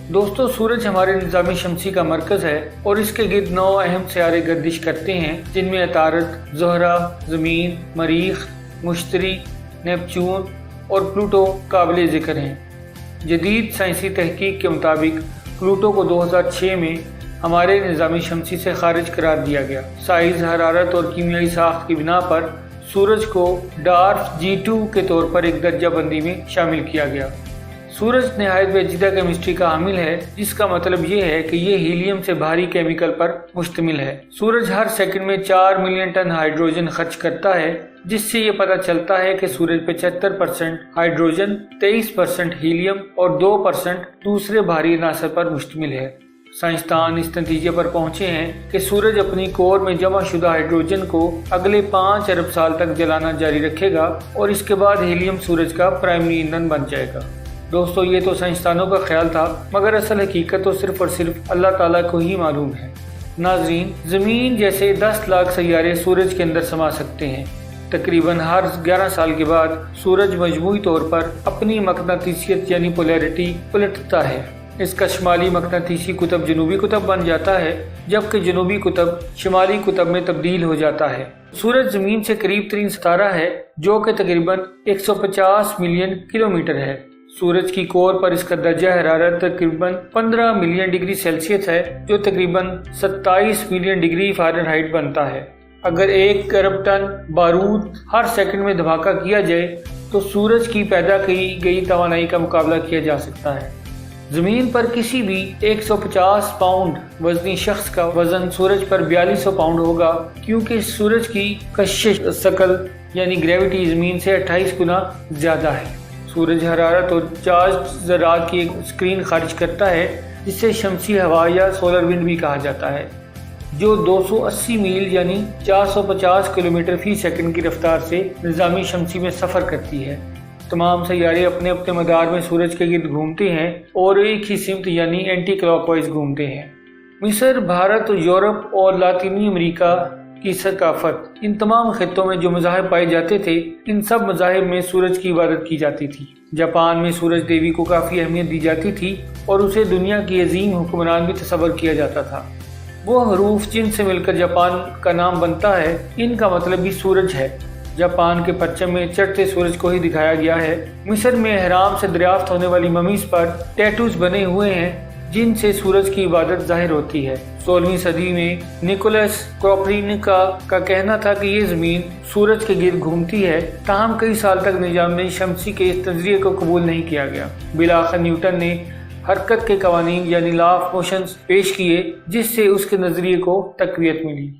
दोस्तों, सूरज हमारे निज़ाम शमसी का मरकज़ है और इसके गिर्द 9 अहम सियारे गर्दिश करते हैं, जिनमें अतारद, ज़ोहरा, ज़मीन, मरीख, मुश्तरी, नेपच्यून और प्लूटो काबिल ज़िक्र हैं। जदीद साइंसी तहकीक के मुताबिक प्लूटो को 2006 में हमारे निज़ाम शमसी से खारिज करार दिया गया। साइज़, हरारत और कीमियाई साख्त की बिना पर सूरज को डार्फ G2 के तौर पर एक दर्जा बंदी में शामिल किया गया। सूरज नहायत पेचीदा केमिस्ट्री का हामिल है, जिसका मतलब ये है कि ये हीलियम से भारी केमिकल पर मुश्तमिल है। सूरज हर सेकंड में 4 मिलियन टन हाइड्रोजन खर्च करता है, जिससे ये पता चलता है कि सूरज 75% हाइड्रोजन, 23% हीलियम और 2% दूसरे भारी अनासर पर मुश्तमिल है। साइंसदान इस नतीजे पर पहुंचे हैं कि सूरज अपनी कोर में जमा शुदा हाइड्रोजन को अगले 5 अरब साल तक जलाना जारी रखेगा और इसके बाद हीलियम सूरज का प्राइमरी ईंधन बन जाएगा। दोस्तों, ये तो साइंसदानों का ख्याल था, मगर असल हकीकत तो सिर्फ और सिर्फ अल्लाह ताला को ही मालूम है। नाजरीन, ज़मीन जैसे 10 लाख सैयारे सूरज के अंदर समा सकते हैं। तकरीबन हर 11 साल के बाद सूरज मजमूई तौर पर अपनी मकनातीसियत यानी पोलैरिटी पलटता है। इसका शुमाली मकनातीसी कुतब जनूबी कुतब बन जाता है, जबकि जनूबी कुतब शुमाली कुतब में तब्दील हो जाता है। सूरज जमीन से करीब तरीन सितारा है, जो कि तकरीबन 150 मिलियन किलोमीटर है। सूरज की कोर पर इसका दर्जा हरारत तकरीबन 15 मिलियन डिग्री सेल्सियस है, जो तकरीबन 27 मिलियन डिग्री फ़ारेनहाइट बनता है। अगर 1 अरब टन बारूद हर सेकंड में धमाका किया जाए तो सूरज की पैदा की गई तवानाई का मुकाबला किया जा सकता है। जमीन पर किसी भी 150 पाउंड वजनी शख्स का वजन सूरज पर 4200 पाउंड होगा, क्योंकि सूरज की कशिश शकल यानी ग्रेविटी जमीन से 28 गुना ज्यादा है। सूरज हरारत और चार्ज ज़रात की एक स्क्रीन खारिज करता है, जिसे शमसी हवा या सोलर विंड भी कहा जाता है, जो 280 मील यानी 450 किलोमीटर फी सेकंड की रफ्तार से निज़ामी शमसी में सफ़र करती है। तमाम सैयारे अपने अपने मदार में सूरज के गिर्द घूमते हैं और एक ही सिमत यानी एंटी क्लॉकवाइज घूमते हैं। मिस्र, भारत, यूरोप और लातीनी अमेरिका की सकाफत, इन तमाम खित्तों में जो मज़ाहिब पाए जाते थे, इन सब मज़ाहिब में सूरज की इबादत की जाती थी। जापान में सूरज देवी को काफ़ी अहमियत दी जाती थी और उसे दुनिया की अजीम हुक्मरान भी तस्वर किया जाता था। वो हरूफ जिनसे मिलकर जापान का नाम बनता है, इनका मतलब भी सूरज है। जापान के परचम में चढ़ते सूरज को ही दिखाया गया है। मिस्र में एहराम से दरियाफ्त होने वाली ममीज पर टैटूज बने हुए हैं, जिनसे सूरज की इबादत जाहिर होती है। 16वीं सदी में निकोलस कोपरनिकस का कहना था कि ये जमीन सूरज के गिर्द घूमती है, ताहम कई साल तक निजाम शमसी के इस नजरिए को कबूल नहीं किया गया। बिलाखिर न्यूटन ने हरकत के कवानीन यानी लॉ ऑफ मोशन पेश किए, जिससे उसके नजरिए को तकवीत मिली।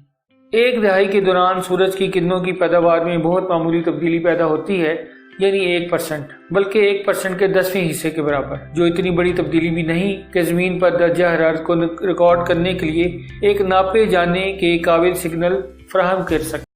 एक दहाई के दौरान सूरज की किरणों की पैदावार में बहुत मामूली तब्दीली पैदा होती है, यानी 1%, बल्कि 1% के 10वें हिस्से के बराबर, जो इतनी बड़ी तब्दीली भी नहीं कि जमीन पर दर्जा हरारत को रिकॉर्ड करने के लिए एक नापे जाने के काबिल सिग्नल फराहम कर सके।